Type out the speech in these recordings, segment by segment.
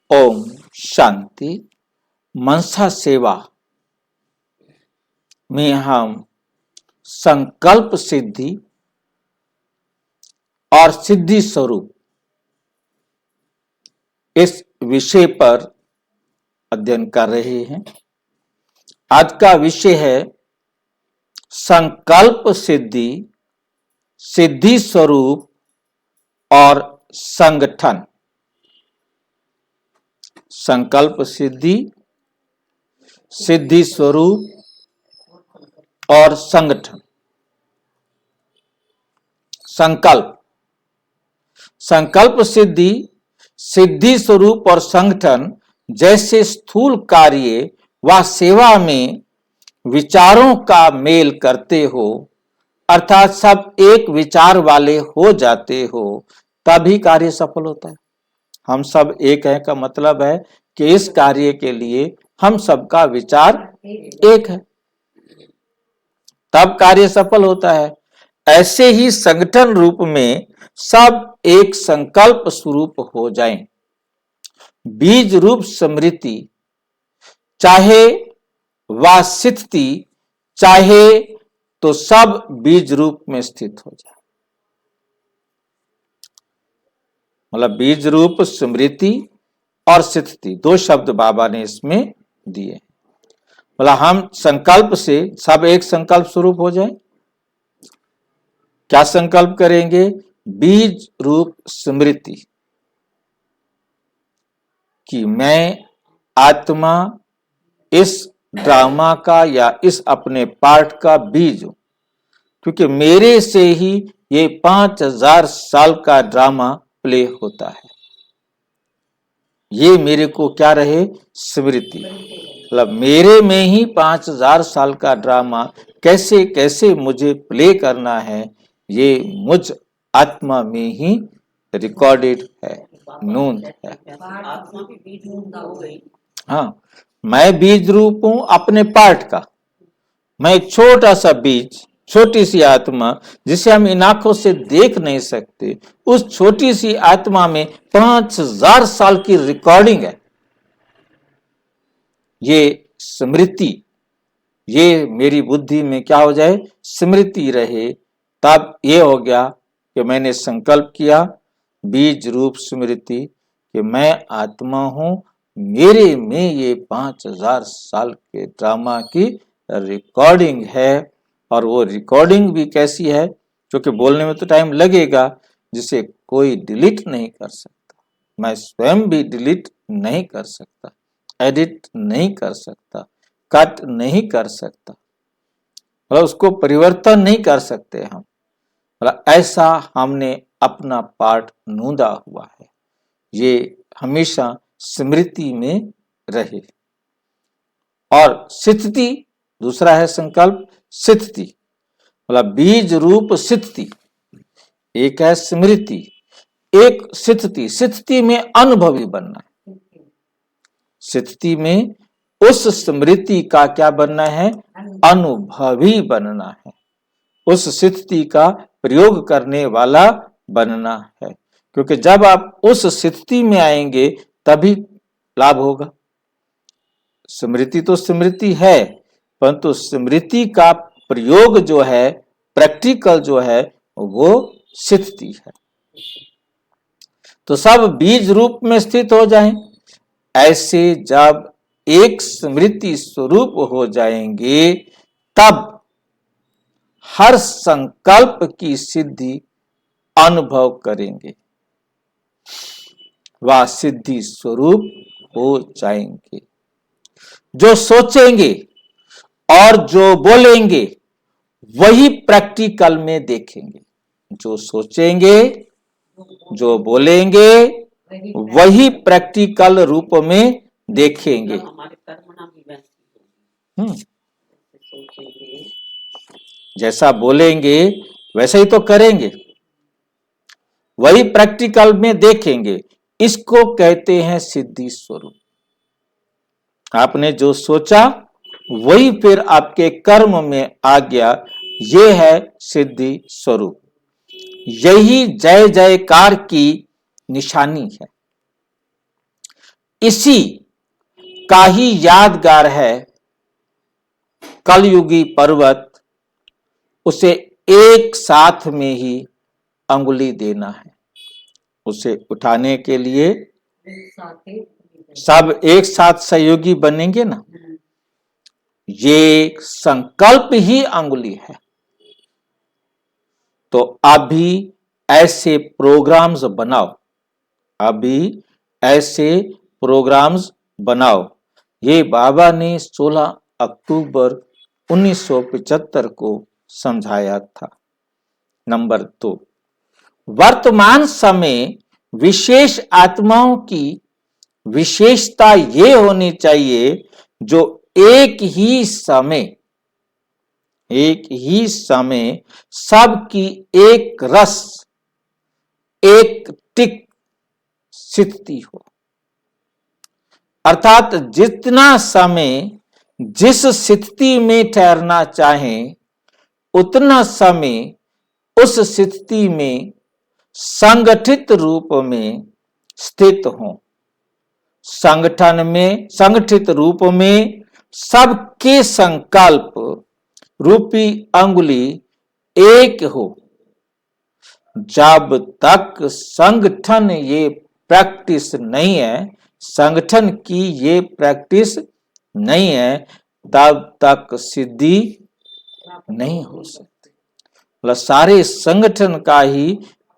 ओम शांति। मनसा सेवा में हम संकल्प सिद्धि और सिद्धि स्वरूप इस विषय पर अध्ययन कर रहे हैं। आज का विषय है संकल्प सिद्धि, सिद्धि स्वरूप और संगठन। संकल्प सिद्धि, सिद्धि स्वरूप और संगठन। संकल्प सिद्धि, सिद्धि स्वरूप और संगठन जैसे स्थूल कार्य व सेवा में विचारों का मेल करते हो, अर्थात सब एक विचार वाले हो जाते हो, तभी कार्य सफल होता है। हम सब एक हैं का मतलब है कि इस कार्य के लिए हम सबका विचार एक है, तब कार्य सफल होता है। ऐसे ही संगठन रूप में सब एक संकल्प स्वरूप हो जाएं। बीज रूप स्मृति चाहे व स्थिति चाहे तो सब बीज रूप में स्थित हो जाए। मतलब बीज रूप स्मृति और स्थिति, दो शब्द बाबा ने इसमें दिए। बोला हम संकल्प से सब एक संकल्प स्वरूप हो जाए। क्या संकल्प करेंगे? बीज रूप स्मृति कि मैं आत्मा इस ड्रामा का या इस अपने पार्ट का बीज हूं, क्योंकि मेरे से ही ये 5000 साल का ड्रामा प्ले होता है। ये मेरे को क्या रहे? स्मृति। मतलब मेरे में ही 5000 साल का ड्रामा कैसे कैसे मुझे प्ले करना है, ये मुझ आत्मा में ही रिकॉर्डेड है, नोन है। हाँ, मैं बीज रूप हूं अपने पार्ट का। मैं एक छोटा सा बीज, छोटी सी आत्मा जिसे हम इन आंखों से देख नहीं सकते, उस छोटी सी आत्मा में 5000 साल की रिकॉर्डिंग है। ये स्मृति, ये मेरी बुद्धि में क्या हो जाए? स्मृति रहे। तब ये हो गया कि मैंने संकल्प किया, बीज रूप स्मृति, कि मैं आत्मा हूं, मेरे में ये 5000 साल के ड्रामा की रिकॉर्डिंग है। और वो रिकॉर्डिंग भी कैसी है, क्योंकि बोलने में तो टाइम लगेगा, जिसे कोई डिलीट नहीं कर सकता। मैं स्वयं भी डिलीट नहीं कर सकता, एडिट नहीं कर सकता, कट नहीं कर सकता, मतलब उसको परिवर्तन नहीं कर सकते हम। मतलब ऐसा हमने अपना पार्ट नूंदा हुआ है, ये हमेशा स्मृति में रहे। और स्थिति दूसरा है संकल्प स्थिति, मतलब बीज रूप स्थिति। एक है स्मृति, एक स्थिति। स्थिति में अनुभवी बनना है। स्थिति में उस स्मृति का क्या बनना है? अनुभवी बनना है। उस स्थिति का प्रयोग करने वाला बनना है, क्योंकि जब आप उस स्थिति में आएंगे तभी लाभ होगा। स्मृति तो स्मृति है, परंतु स्मृति का प्रयोग जो है, प्रैक्टिकल जो है, वो स्थिति है। तो सब बीज रूप में स्थित हो जाएं। ऐसे जब एक स्मृति स्वरूप हो जाएंगे, तब हर संकल्प की सिद्धि अनुभव करेंगे, वह सिद्धि स्वरूप हो जाएंगे। जो सोचेंगे और जो बोलेंगे वही प्रैक्टिकल में देखेंगे। जो सोचेंगे, जो बोलेंगे वही प्रैक्टिकल रूप में देखेंगे। जैसा बोलेंगे वैसा ही तो करेंगे, वही प्रैक्टिकल में देखेंगे। इसको कहते हैं सिद्धि स्वरूप। आपने जो सोचा वही फिर आपके कर्म में आ गया, ये है सिद्धि स्वरूप। यही जय जयकार की निशानी है। इसी का ही यादगार है कलयुगी पर्वत, उसे एक साथ में ही अंगुली देना है। उसे उठाने के लिए सब एक साथ सहयोगी बनेंगे ना, ये संकल्प ही अंगुली है। तो अभी ऐसे प्रोग्राम्स बनाओ, अभी ऐसे प्रोग्राम्स बनाओ। ये बाबा ने 16 अक्टूबर 1975 को समझाया था। नंबर 2, वर्तमान समय विशेष आत्माओं की विशेषता ये होनी चाहिए जो एक ही समय सबकी एक रस, एक टिक स्थिति हो। अर्थात जितना समय जिस स्थिति में ठहरना चाहें, उतना समय उस स्थिति में संगठित रूप में स्थित हो। संगठित रूप में सबके संकल्प रूपी अंगुली एक हो। जब तक संगठन ये प्रैक्टिस नहीं है, संगठन की ये प्रैक्टिस नहीं है, तब तक सिद्धि नहीं हो सकती। मतलब सारे संगठन का ही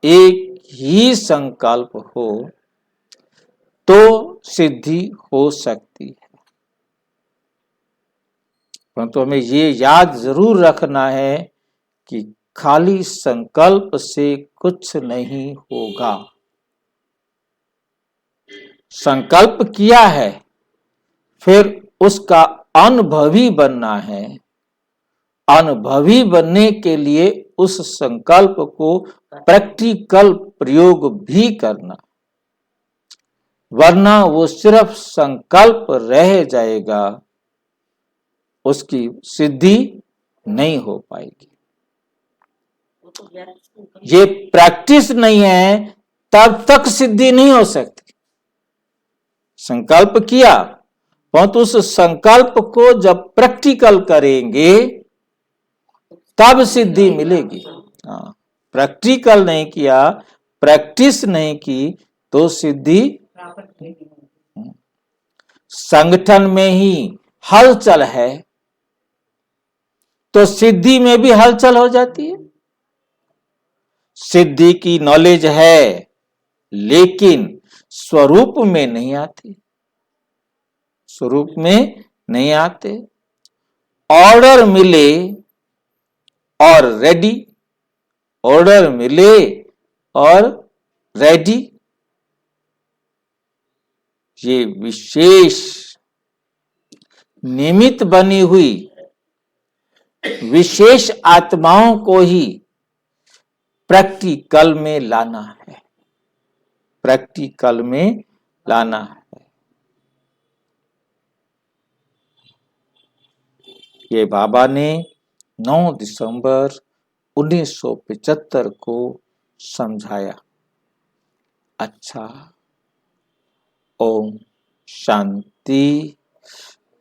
एक ही संकल्प हो तो सिद्धि हो सकती है। परंतु हमें ये याद जरूर रखना है कि खाली संकल्प से कुछ नहीं होगा। संकल्प किया है, फिर उसका अनुभवी बनना है। अनुभवी बनने के लिए उस संकल्प को प्रैक्टिकल प्रयोग भी करना, वरना वो सिर्फ संकल्प रह जाएगा, उसकी सिद्धि नहीं हो पाएगी। ये प्रैक्टिस नहीं है, तब तक सिद्धि नहीं हो सकती। संकल्प किया, परंतु उस संकल्प को जब प्रैक्टिकल करेंगे तब सिद्धि मिलेगी। हाँ, प्रैक्टिकल नहीं किया, प्रैक्टिस नहीं की तो सिद्धि। संगठन में ही हलचल है तो सिद्धि में भी हलचल हो जाती है। सिद्धि की नॉलेज है लेकिन स्वरूप में नहीं आती, स्वरूप में नहीं आते। ऑर्डर मिले और रेडी, ऑर्डर मिले और रेडी, ये विशेष निमित्त बनी हुई विशेष आत्माओं को ही प्रैक्टिकल में लाना है, प्रैक्टिकल में लाना है। ये बाबा ने 9 दिसंबर 1975 को समझाया। अच्छा, ओम शांति।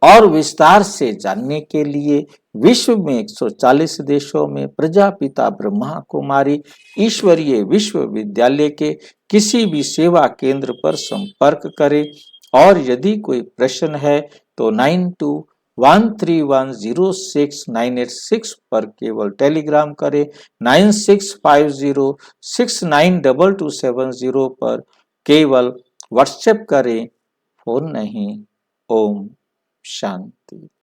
और विस्तार से जानने के लिए विश्व में 140 देशों में प्रजापिता ब्रह्मा कुमारी ईश्वरीय विश्वविद्यालय के किसी भी सेवा केंद्र पर संपर्क करें। और यदि कोई प्रश्न है तो 9213106986 पर केवल टेलीग्राम करें। 9650692270 पर केवल व्हाट्सएप करें, फोन नहीं। ओम शांति।